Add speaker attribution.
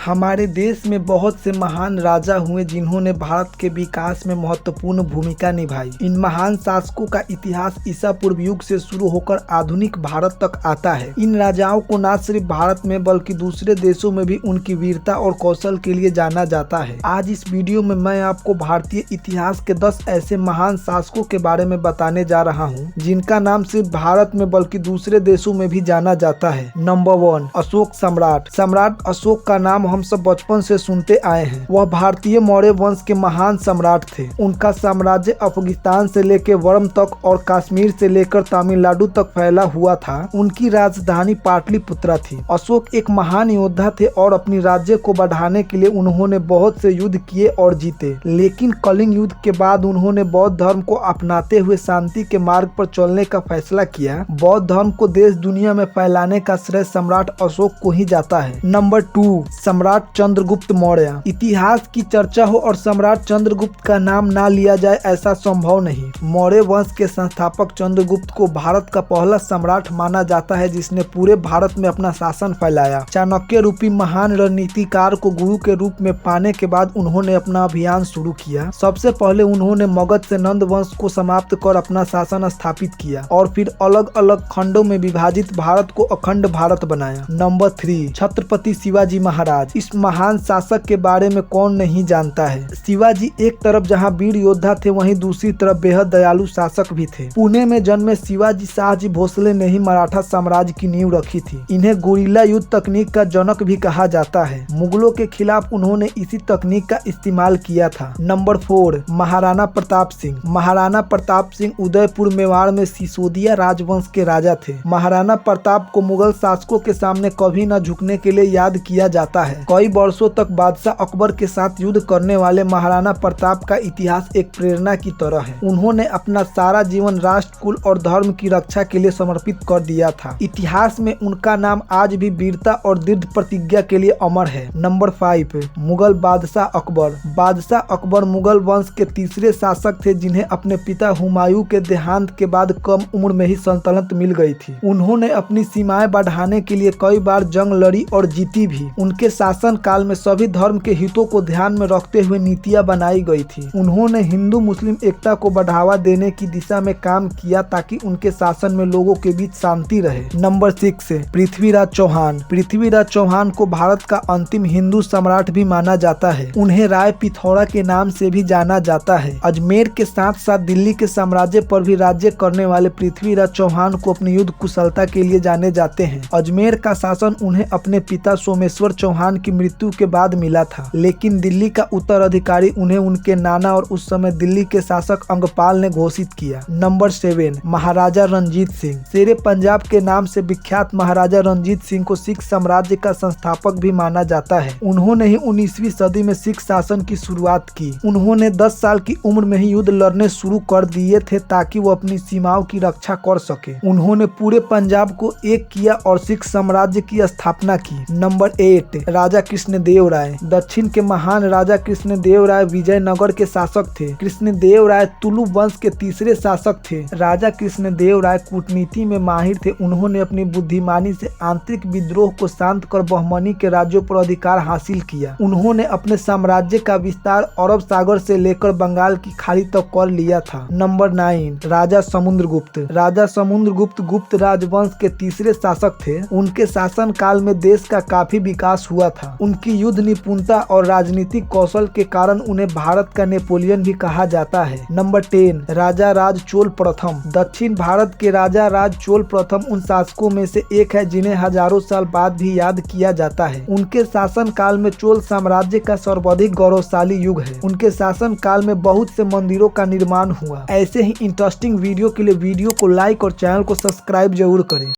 Speaker 1: हमारे देश में बहुत से महान राजा हुए जिन्होंने भारत के विकास में महत्वपूर्ण भूमिका निभाई। इन महान शासकों का इतिहास ईसा पूर्व युग से शुरू होकर आधुनिक भारत तक आता है। इन राजाओं को न सिर्फ भारत में बल्कि दूसरे देशों में भी उनकी वीरता और कौशल के लिए जाना जाता है। आज इस वीडियो में मैं आपको भारतीय इतिहास के 10 ऐसे महान शासकों के बारे में बताने जा रहा हूँ जिनका नाम सिर्फ भारत में बल्कि दूसरे देशों में भी जाना जाता है। नंबर 1, अशोक सम्राट। सम्राट अशोक का नाम हम सब बचपन से सुनते आए हैं। वह भारतीय मौर्य वंश के महान सम्राट थे। उनका साम्राज्य अफगानिस्तान से लेकर वर्म तक और कश्मीर से लेकर तमिलनाडु तक फैला हुआ था। उनकी राजधानी पाटलिपुत्रा थी। अशोक एक महान योद्धा थे और अपनी राज्य को बढ़ाने के लिए उन्होंने बहुत से युद्ध किए और जीते। लेकिन कलिंग युद्ध के बाद उन्होंने बौद्ध धर्म को अपनाते हुए शांति के मार्ग पर चलने का फैसला किया। बौद्ध धर्म को देश दुनिया में फैलाने का श्रेय सम्राट अशोक को ही जाता है। नंबर 2, सम्राट चंद्रगुप्त मौर्य। इतिहास की चर्चा हो और सम्राट चंद्रगुप्त का नाम ना लिया जाए ऐसा संभव नहीं। मौर्य वंश के संस्थापक चंद्रगुप्त को भारत का पहला सम्राट माना जाता है जिसने पूरे भारत में अपना शासन फैलाया। चाणक्य रूपी महान रणनीतिकार को गुरु के रूप में पाने के बाद उन्होंने अपना अभियान शुरू किया। सबसे पहले उन्होंने मगध से नंद वंश को समाप्त कर अपना शासन स्थापित किया और फिर अलग अलग खंडों में विभाजित भारत को अखंड भारत बनाया। नंबर 3, छत्रपति शिवाजी महाराज। इस महान शासक के बारे में कौन नहीं जानता है। शिवाजी एक तरफ जहां वीर योद्धा थे वहीं दूसरी तरफ बेहद दयालु शासक भी थे। पुणे में जन्मे शिवाजी शाहजी भोसले ने ही मराठा साम्राज्य की नींव रखी थी। इन्हें गुरिल्ला युद्ध तकनीक का जनक भी कहा जाता है। मुगलों के खिलाफ उन्होंने इसी तकनीक का इस्तेमाल किया था। नंबर 4, महाराणा प्रताप सिंह। महाराणा प्रताप सिंह उदयपुर मेवाड़ में सिसोदिया राजवंश के राजा थे। महाराणा प्रताप को मुगल शासकों के सामने कभी न झुकने के लिए याद किया जाता है। कई वर्षों तक बादशाह अकबर के साथ युद्ध करने वाले महाराणा प्रताप का इतिहास एक प्रेरणा की तरह है। उन्होंने अपना सारा जीवन राष्ट्र, कुल और धर्म की रक्षा के लिए समर्पित कर दिया था। इतिहास में उनका नाम आज भी वीरता और दृढ़ प्रतिज्ञा के लिए अमर है। नंबर 5, मुगल बादशाह अकबर। बादशाह अकबर मुगल वंश के तीसरे शासक थे जिन्हें अपने पिता हुमायूं के देहांत के बाद कम उम्र में ही सल्तनत मिल गई थी। उन्होंने अपनी सीमाएं बढ़ाने के लिए कई बार जंग लड़ी और जीती भी। उनके शासन काल में सभी धर्म के हितों को ध्यान में रखते हुए नीतियां बनाई गई थी। उन्होंने हिंदू मुस्लिम एकता को बढ़ावा देने की दिशा में काम किया ताकि उनके शासन में लोगों के बीच शांति रहे। नंबर 6, पृथ्वीराज चौहान। पृथ्वीराज चौहान को भारत का अंतिम हिंदू सम्राट भी माना जाता है। उन्हें राय पिथौरा के नाम से भी जाना जाता है। अजमेर के साथ साथ दिल्ली के साम्राज्य पर भी राज्य करने वाले पृथ्वीराज चौहान को अपनी युद्ध कुशलता के लिए जाने जाते हैं। अजमेर का शासन उन्हें अपने पिता सोमेश्वर चौहान की मृत्यु के बाद मिला था, लेकिन दिल्ली का उत्तराधिकारी उन्हें उनके नाना और उस समय दिल्ली के शासक अंगपाल ने घोषित किया। नंबर 7, महाराजा रणजीत सिंह। शेरे पंजाब के नाम से विख्यात महाराजा रणजीत सिंह को सिख साम्राज्य का संस्थापक भी माना जाता है। उन्होंने ही 19वीं सदी में सिख शासन की शुरुआत की। उन्होंने 10 साल की उम्र में ही युद्ध लड़ने शुरू कर दिए थे ताकि वो अपनी सीमाओं की रक्षा कर सके। उन्होंने पूरे पंजाब को एक किया और सिख साम्राज्य की स्थापना की। नंबर 8, राजा कृष्णदेव राय। दक्षिण के महान राजा कृष्णदेव राय विजयनगर के शासक थे। कृष्णदेव राय तुलु वंश के तीसरे शासक थे। राजा कृष्णदेव राय कूटनीति में माहिर थे। उन्होंने अपनी बुद्धिमानी से आंतरिक विद्रोह को शांत कर बहमनी के राज्यों पर अधिकार हासिल किया। उन्होंने अपने साम्राज्य का विस्तार अरब सागर से लेकर बंगाल की खाड़ी तक कर लिया था। नंबर 9, राजा समुद्रगुप्त। राजा समुद्रगुप्त गुप्त राजवंश के तीसरे शासक थे। उनके शासन काल में देश का काफी विकास हुआ था। उनकी युद्ध निपुणता और राजनीतिक कौशल के कारण उन्हें भारत का नेपोलियन भी कहा जाता है। नंबर 10, राजा राज चोल प्रथम। दक्षिण भारत के राजा राज चोल प्रथम उन शासकों में से एक है जिन्हें हजारों साल बाद भी याद किया जाता है। उनके शासन काल में चोल साम्राज्य का सर्वाधिक गौरवशाली युग है। उनके शासन काल में बहुत से मंदिरों का निर्माण हुआ। ऐसे ही इंटरेस्टिंग वीडियो के लिए वीडियो को लाइक और चैनल को सब्सक्राइब जरूर करें।